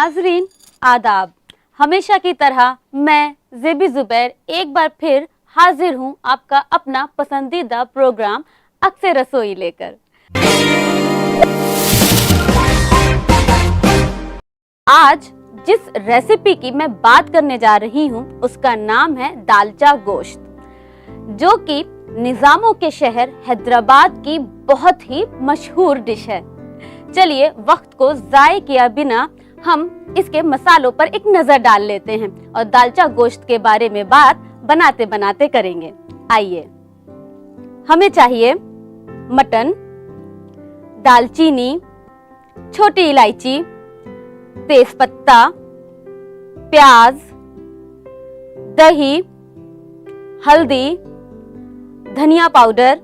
नाजरीन आदाब। हमेशा की तरह मैं ज़ेबी ज़ुबैर एक बार फिर हाजिर हूँ आपका अपना पसंदीदा प्रोग्राम अक्से रसोई लेकर। आज जिस रेसिपी की मैं बात करने जा रही हूँ उसका नाम है दालचा गोश्त, जो कि निज़ामों के शहर हैदराबाद की बहुत ही मशहूर डिश है। चलिए वक्त को ज़ाय किया बिना हम इसके मसालों पर एक नजर डाल लेते हैं और दालचा गोश्त के बारे में बात बनाते बनाते करेंगे। आइए, हमें चाहिए मटन, दालचीनी, छोटी इलायची, तेजपत्ता, प्याज, दही, हल्दी, धनिया पाउडर,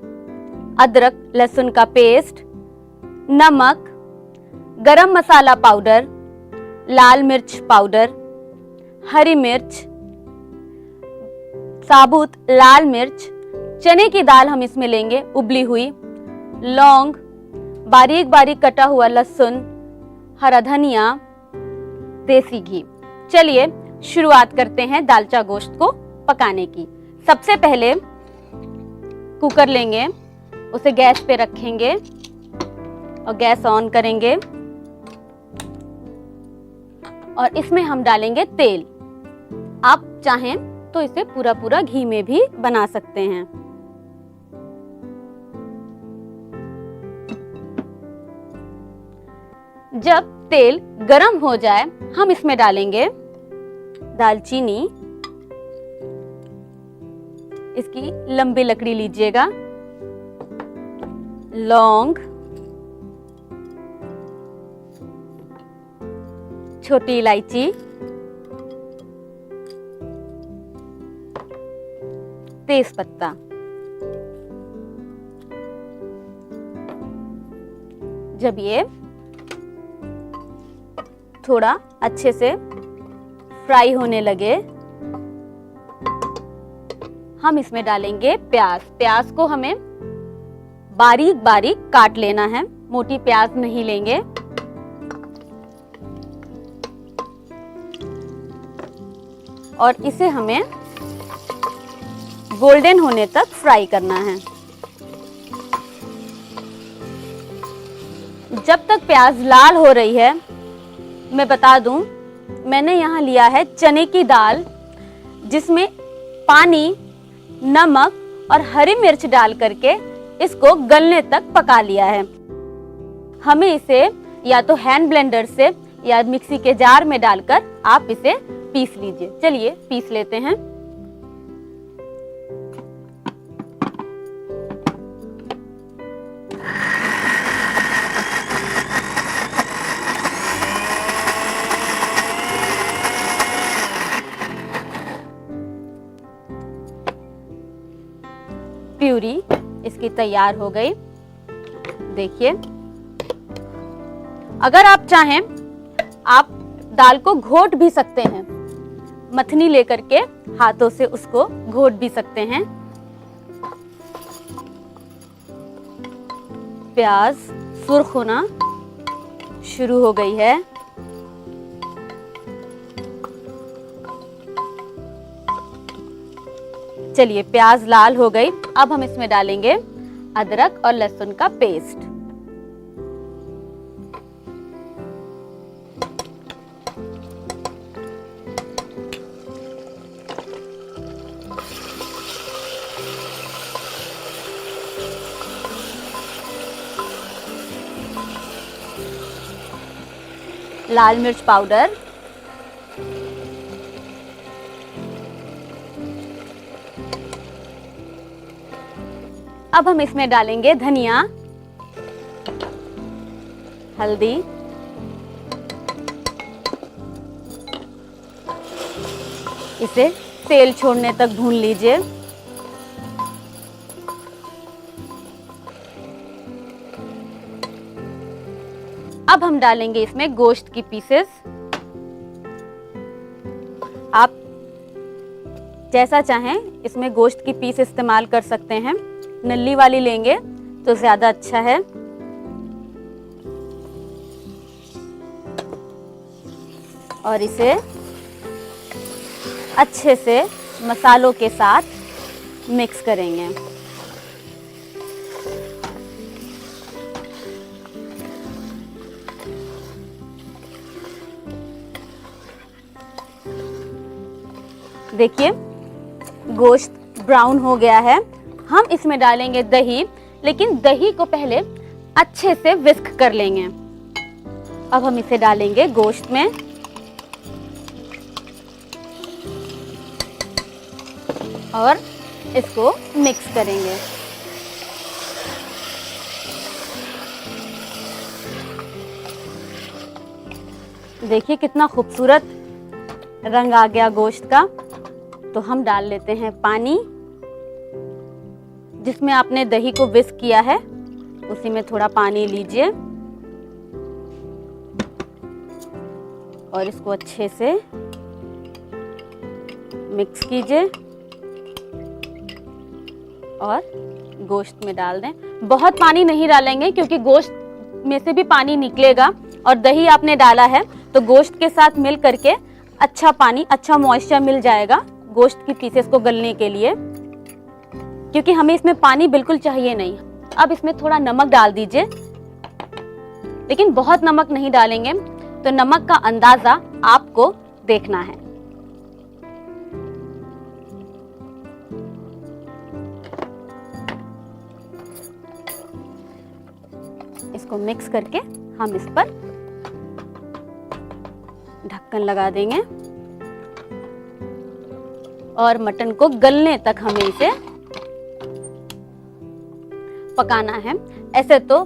अदरक लहसुन का पेस्ट, नमक, गरम मसाला पाउडर, लाल मिर्च पाउडर, हरी मिर्च, साबुत लाल मिर्च, चने की दाल हम इसमें लेंगे उबली हुई, लौंग, बारीक बारीक कटा हुआ लहसुन, हरा धनिया, देसी घी। चलिए शुरुआत करते हैं दालचा गोश्त को पकाने की। सबसे पहले कुकर लेंगे, उसे गैस पे रखेंगे और गैस ऑन करेंगे और इसमें हम डालेंगे तेल। आप चाहें तो इसे पूरा पूरा घी में भी बना सकते हैं। जब तेल गरम हो जाए हम इसमें डालेंगे दालचीनी, इसकी लंबी लकड़ी लीजिएगा, लौंग, छोटी इलायची, तेजपत्ता। जब ये थोड़ा अच्छे से फ्राई होने लगे हम इसमें डालेंगे प्याज। प्याज को हमें बारीक बारीक काट लेना है, मोटी प्याज नहीं लेंगे। और इसे हमें गोल्डन होने तक फ्राई करना है। जब तक प्याज लाल हो रही है, मैं बता दूं, मैंने यहाँ लिया है चने की दाल, जिसमें पानी, नमक और हरी मिर्च डाल करके इसको गलने तक पका लिया है। हमें इसे या तो हैंड ब्लेंडर से या मिक्सी के जार में डालकर आप इसे पीस लीजिए। चलिए पीस लेते हैं। प्यूरी इसकी तैयार हो गई। देखिए, अगर आप चाहें आप दाल को घोट भी सकते हैं, मथनी लेकर के हाथों से उसको घोट भी सकते हैं। प्याज सुर्ख होना शुरू हो गई है। चलिए, प्याज लाल हो गई। अब हम इसमें डालेंगे अदरक और लहसुन का पेस्ट। लाल मिर्च पाउडर, अब हम इसमें डालेंगे धनिया, हल्दी, इसे तेल छोड़ने तक भून लीजिए। अब हम डालेंगे इसमें गोश्त की पीसेस। आप जैसा चाहें इसमें गोश्त की पीस इस्तेमाल कर सकते हैं। नली वाली लेंगे तो ज्यादा अच्छा है। और इसे अच्छे से मसालों के साथ मिक्स करेंगे। देखिए गोश्त ब्राउन हो गया है। हम इसमें डालेंगे दही, लेकिन दही को पहले अच्छे से विस्क कर लेंगे। अब हम इसे डालेंगे गोश्त में और इसको मिक्स करेंगे। देखिए कितना खूबसूरत रंग आ गया गोश्त का। तो हम डाल लेते हैं पानी, जिसमें आपने दही को विस्क किया है उसी में थोड़ा पानी लीजिए और इसको अच्छे से मिक्स कीजिए और गोश्त में डाल दें। बहुत पानी नहीं डालेंगे क्योंकि गोश्त में से भी पानी निकलेगा और दही आपने डाला है तो गोश्त के साथ मिल करके अच्छा पानी, अच्छा मॉइस्चर मिल जाएगा गोश्त की पीसेस को गलने के लिए, क्योंकि हमें इसमें पानी बिल्कुल चाहिए नहीं। अब इसमें थोड़ा नमक डाल दीजिए, लेकिन बहुत नमक नहीं डालेंगे, तो नमक का अंदाजा आपको देखना है। इसको मिक्स करके हम इस पर ढक्कन लगा देंगे और मटन को गलने तक हमें इसे पकाना है। ऐसे तो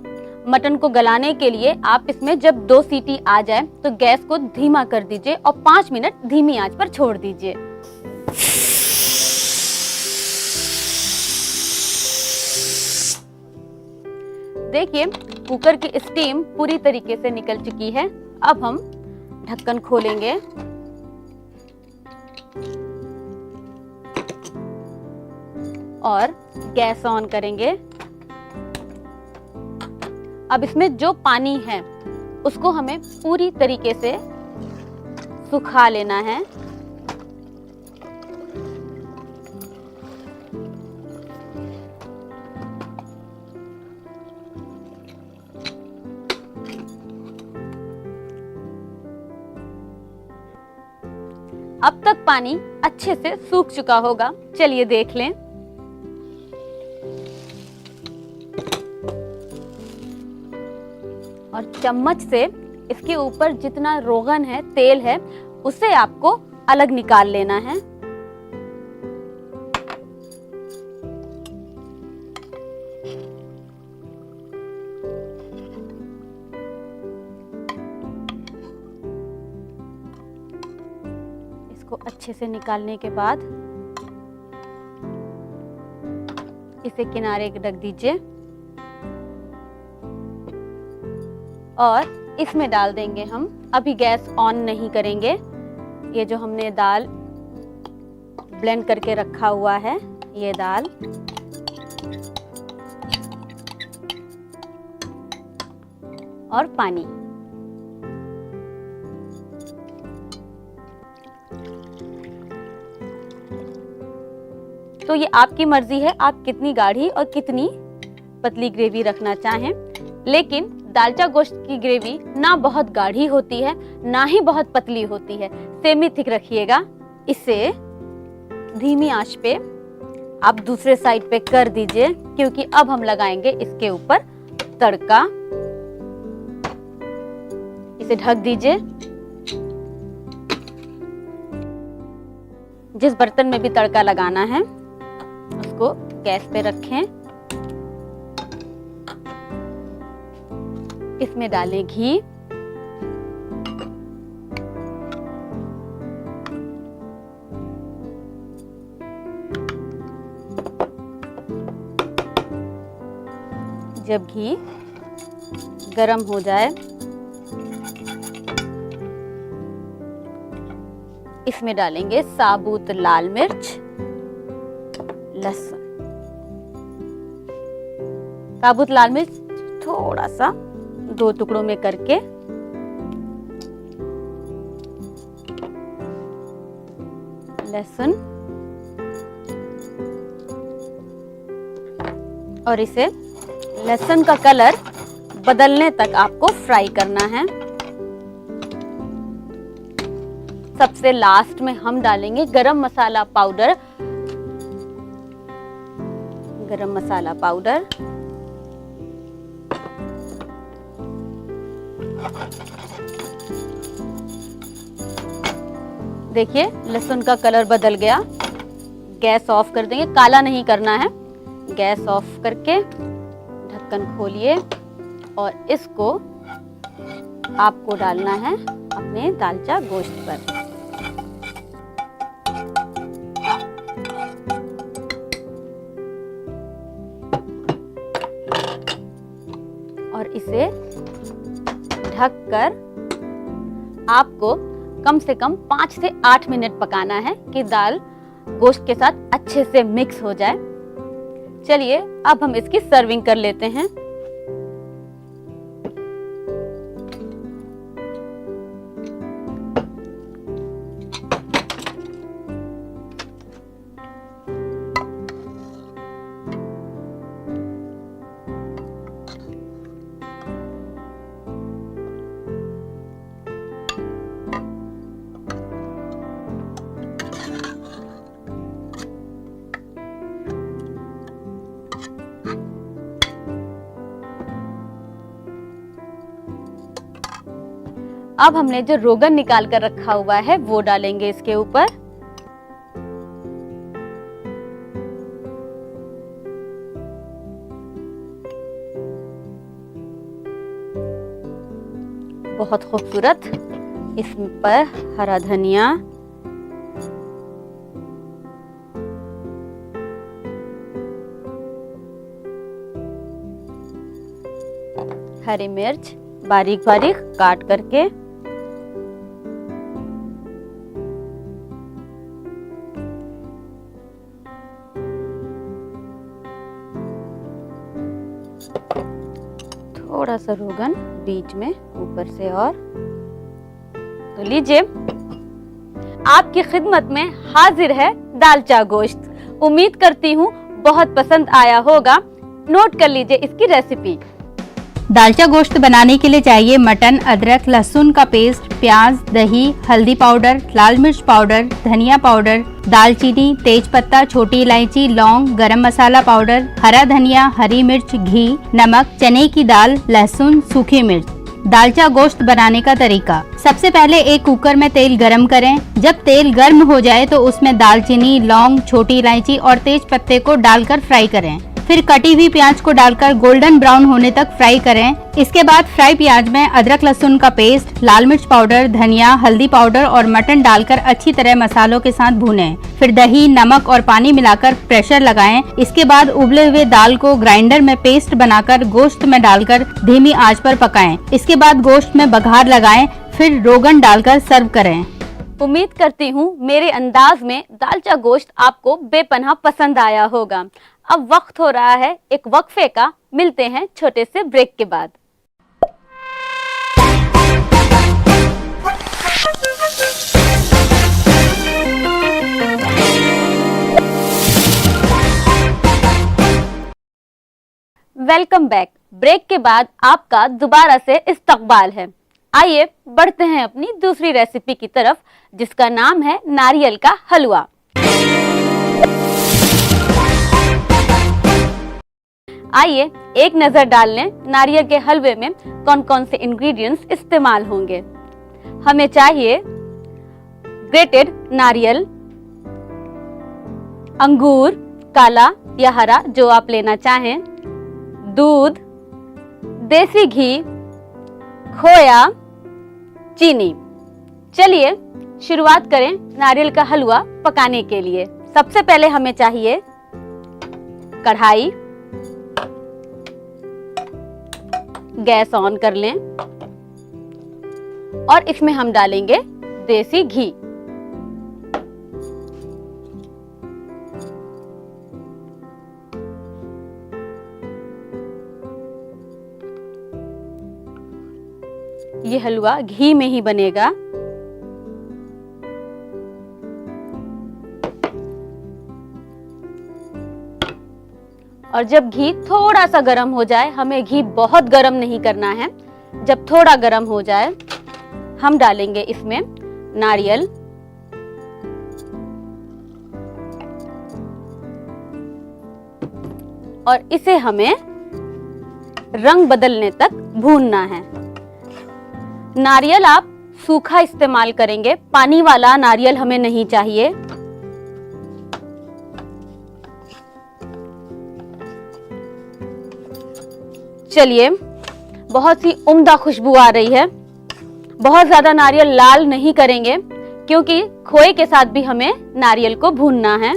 मटन को गलाने के लिए आप इसमें जब 2 सीटी आ जाए तो गैस को धीमा कर दीजिए और 5 मिनट धीमी आंच पर छोड़ दीजिए। देखिए कुकर की स्टीम पूरी तरीके से निकल चुकी है। अब हम ढक्कन खोलेंगे और गैस ऑन करेंगे। अब इसमें जो पानी है उसको हमें पूरी तरीके से सुखा लेना है। अब तक पानी अच्छे से सूख चुका होगा, चलिए देख लें। और चम्मच से इसके ऊपर जितना रोगन है, तेल है, उसे आपको अलग निकाल लेना है। इसको अच्छे से निकालने के बाद इसे किनारे रख दीजिए और इसमें डाल देंगे हम। अभी गैस ऑन नहीं करेंगे। ये जो हमने दाल ब्लेंड करके रखा हुआ है, ये दाल और पानी, तो ये आपकी मर्जी है आप कितनी गाढ़ी और कितनी पतली ग्रेवी रखना चाहें। लेकिन दालचा गोश्त की ग्रेवी ना बहुत गाढ़ी होती है ना ही बहुत पतली होती है, सेमी थिक रखिएगा। इसे धीमी आंच पे आप दूसरे साइड पे कर दीजिए, क्योंकि अब हम लगाएंगे इसके ऊपर तड़का। इसे ढक दीजिए। जिस बर्तन में भी तड़का लगाना है उसको गैस पे रखें। इसमें डालें घी, जब घी गरम हो जाए इसमें डालेंगे साबुत लाल मिर्च, लहसुन। साबुत लाल मिर्च थोड़ा सा 2 टुकड़ों में करके लहसुन और इसे लहसुन का कलर बदलने तक आपको फ्राई करना है। सबसे लास्ट में हम डालेंगे गरम मसाला पाउडर। गरम मसाला पाउडर, देखिए लहसुन का कलर बदल गया। गैस ऑफ कर देंगे, काला नहीं करना है। गैस ऑफ करके ढक्कन खोलिए और इसको आपको डालना है अपने दालचा गोश्त पर। और इसे ढककर आपको कम से कम 5 से 8 मिनट पकाना है कि दाल गोश्त के साथ अच्छे से मिक्स हो जाए। चलिए अब हम इसकी सर्विंग कर लेते हैं। अब हमने जो रोगन निकाल कर रखा हुआ है वो डालेंगे इसके ऊपर। बहुत खूबसूरत। इस पर हरा धनिया, हरी मिर्च बारीक बारीक काट करके, थोड़ा सा रोगन बीच में ऊपर से। और तो लीजिए आपकी खिदमत में हाजिर है दालचा गोश्त। उम्मीद करती हूँ बहुत पसंद आया होगा। नोट कर लीजिए इसकी रेसिपी। दालचा गोश्त बनाने के लिए चाहिए मटन, अदरक, लहसुन का पेस्ट, प्याज, दही, हल्दी पाउडर, लाल मिर्च पाउडर, धनिया पाउडर, दालचीनी, तेज पत्ता, छोटी इलायची, लौंग, गरम मसाला पाउडर, हरा धनिया, हरी मिर्च, घी, नमक, चने की दाल, लहसुन, सूखी मिर्च। दालचा गोश्त बनाने का तरीका। सबसे पहले एक कुकर में तेल गरम करें। जब तेल गर्म हो जाए तो उसमें दालचीनी, लौंग, छोटी इलायची और तेज पत्ते को डालकर फ्राई करें। फिर कटी हुई प्याज को डालकर गोल्डन ब्राउन होने तक फ्राई करें। इसके बाद फ्राई प्याज में अदरक लहसुन का पेस्ट, लाल मिर्च पाउडर, धनिया, हल्दी पाउडर और मटन डालकर अच्छी तरह मसालों के साथ भूनें। फिर दही, नमक और पानी मिलाकर प्रेशर लगाएं। इसके बाद उबले हुए दाल को ग्राइंडर में पेस्ट बनाकर गोश्त में डालकर धीमी आंच पर पकाएं। इसके बाद गोश्त में बघार लगाएं, फिर रोगन डालकर सर्व करें। उम्मीद करती हूँ मेरे अंदाज में दालचा गोश्त आपको बेपनाह पसंद आया होगा। अब वक्त हो रहा है एक वक्फे का। मिलते हैं छोटे से ब्रेक के बाद। Welcome back. ब्रेक के बाद आपका दोबारा से इस्तकबाल है। आइए बढ़ते हैं अपनी दूसरी रेसिपी की तरफ, जिसका नाम है नारियल का हलवा। आइए एक नजर डाल लें नारियल के हलवे में कौन कौन से इंग्रेडिएंट्स इस्तेमाल होंगे। हमें चाहिए ग्रेटेड नारियल, अंगूर काला या हरा जो आप लेना चाहें, दूध, देसी घी, खोया, चीनी। चलिए शुरुआत करें नारियल का हलवा पकाने के लिए। सबसे पहले हमें चाहिए कढ़ाई। गैस ऑन कर लें और इसमें हम डालेंगे देसी घी। ये हलवा घी में ही बनेगा। और जब घी थोड़ा सा गर्म हो जाए, हमें घी बहुत गर्म नहीं करना है, जब थोड़ा गर्म हो जाए हम डालेंगे इसमें नारियल, और इसे हमें रंग बदलने तक भूनना है। नारियल आप सूखा इस्तेमाल करेंगे, पानी वाला नारियल हमें नहीं चाहिए। चलिए, बहुत ही उम्दा खुशबू आ रही है। बहुत ज्यादा नारियल लाल नहीं करेंगे क्योंकि खोए के साथ भी हमें नारियल को भूनना है।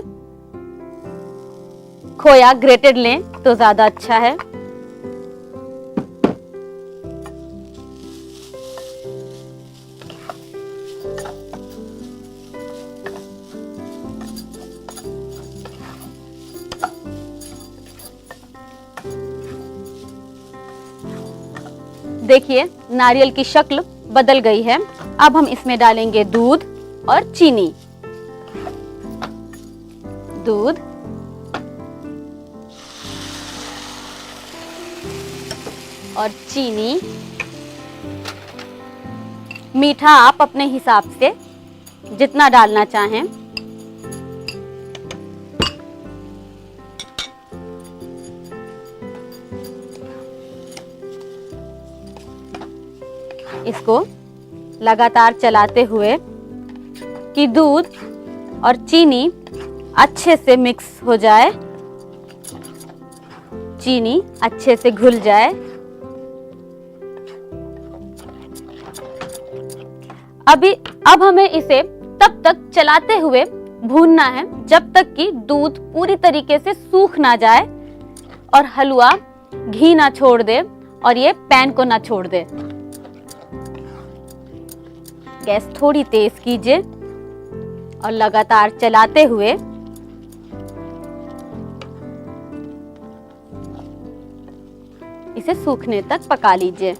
खोया ग्रेटेड लें तो ज्यादा अच्छा है। देखिए, नारियल की शक्ल बदल गई है। अब हम इसमें डालेंगे दूध और चीनी। दूध और चीनी। मीठा आप अपने हिसाब से जितना डालना चाहें। इसको लगातार चलाते हुए कि दूध और चीनी अच्छे से मिक्स हो जाए, चीनी अच्छे से घुल जाए। अब हमें इसे तब तक चलाते हुए भूनना है जब तक कि दूध पूरी तरीके से सूख ना जाए और हलवा घी ना छोड़ दे और ये पैन को ना छोड़ दे। गैस थोड़ी तेज कीजिए और लगातार चलाते हुए इसे सूखने तक पका लीजिए।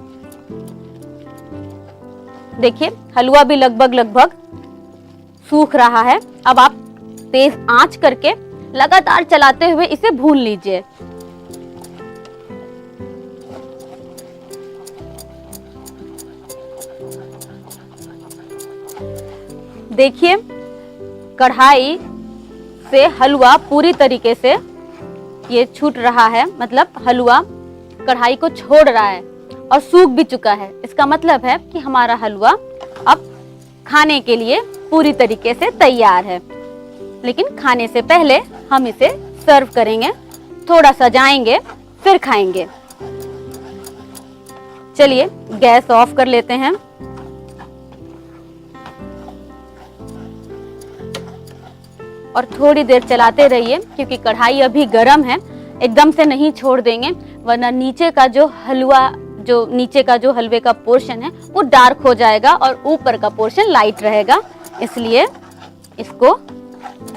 देखिए, हलवा भी लगभग सूख रहा है। अब आप तेज आंच करके लगातार चलाते हुए इसे भून लीजिए। देखिए, कढ़ाई से हलवा पूरी तरीके से ये छूट रहा है, मतलब हलवा कढ़ाई को छोड़ रहा है और सूख भी चुका है। इसका मतलब है कि हमारा हलवा अब खाने के लिए पूरी तरीके से तैयार है। लेकिन खाने से पहले हम इसे सर्व करेंगे, थोड़ा सजाएंगे, फिर खाएंगे। चलिए, गैस ऑफ कर लेते हैं। और थोड़ी देर चलाते रहिए क्योंकि कढ़ाई अभी गर्म है, एकदम से नहीं छोड़ देंगे वरना नीचे का जो हलवे का पोर्शन है वो डार्क हो जाएगा और ऊपर का पोर्शन लाइट रहेगा। इसलिए इसको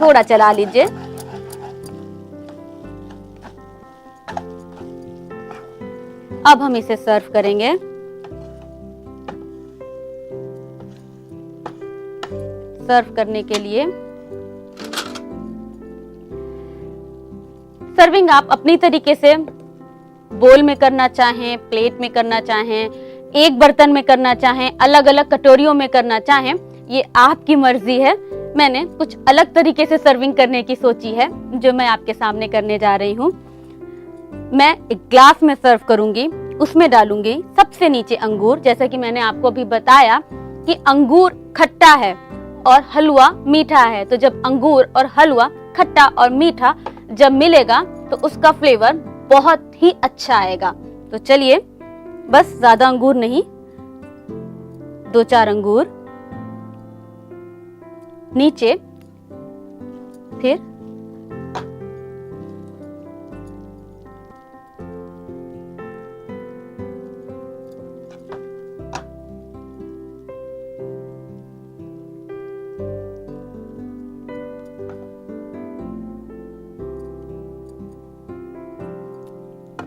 थोड़ा चला लीजिए। अब हम इसे सर्व करेंगे। सर्व करने के लिए सर्विंग आप अपनी तरीके से बोल में करना चाहें, प्लेट में करना चाहें, एक बर्तन में करना चाहें, अलग अलग कटोरियों में करना चाहें, ये आपकी मर्जी है। मैंने कुछ अलग तरीके से सर्विंग करने की सोची है जो मैं आपके सामने करने जा रही हूँ। मैं एक ग्लास में सर्व करूंगी, उसमें डालूंगी सबसे नीचे अंगूर। जैसा कि मैंने आपको अभी बताया कि अंगूर खट्टा है और हलवा मीठा है, तो जब अंगूर और हलवा खट्टा और मीठा जब मिलेगा तो उसका फ्लेवर बहुत ही अच्छा आएगा। तो चलिए, बस ज्यादा अंगूर नहीं, 2-4 अंगूर नीचे, फिर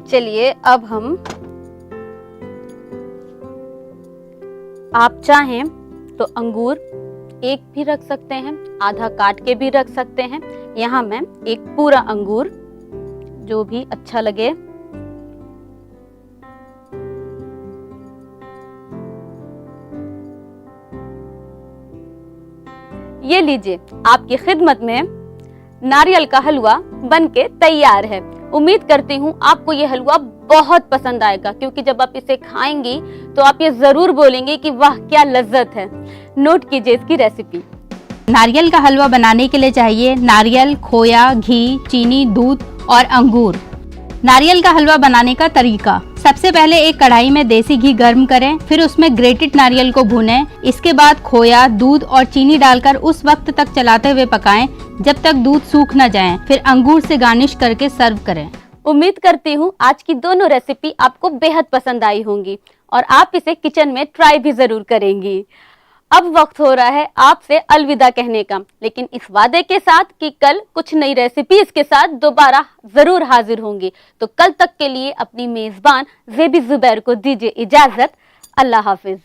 चलिए, अब हम आप चाहें तो अंगूर एक भी रख सकते हैं, आधा काट के भी रख सकते हैं। यहाँ मैं एक पूरा अंगूर जो भी अच्छा लगे। ये लीजिए, आपकी खिदमत में नारियल का हलवा बनके तैयार है। उम्मीद करती हूँ आपको ये हलवा बहुत पसंद आएगा, क्योंकि जब आप इसे खाएंगी तो आप ये जरूर बोलेंगे कि वाह क्या लज्जत है। नोट कीजिए इसकी रेसिपी। नारियल का हलवा बनाने के लिए चाहिए नारियल, खोया, घी, चीनी, दूध और अंगूर। नारियल का हलवा बनाने का तरीका। सबसे पहले एक कढ़ाई में देसी घी गर्म करें, फिर उसमें ग्रेटेड नारियल को भूनें। इसके बाद खोया, दूध और चीनी डालकर उस वक्त तक चलाते हुए पकाएं जब तक दूध सूख न जाए। फिर अंगूर से गार्निश करके सर्व करें। उम्मीद करती हूँ आज की दोनों रेसिपी आपको बेहद पसंद आई होंगी और आप इसे किचन में ट्राई भी जरूर करेंगी। अब वक्त हो रहा है आपसे अलविदा कहने का, लेकिन इस वादे के साथ कि कल कुछ नई रेसिपीज के साथ दोबारा जरूर हाजिर होंगी। तो कल तक के लिए अपनी मेजबान ज़ेबी ज़ुबैर को दीजिए इजाजत। अल्लाह हाफिज।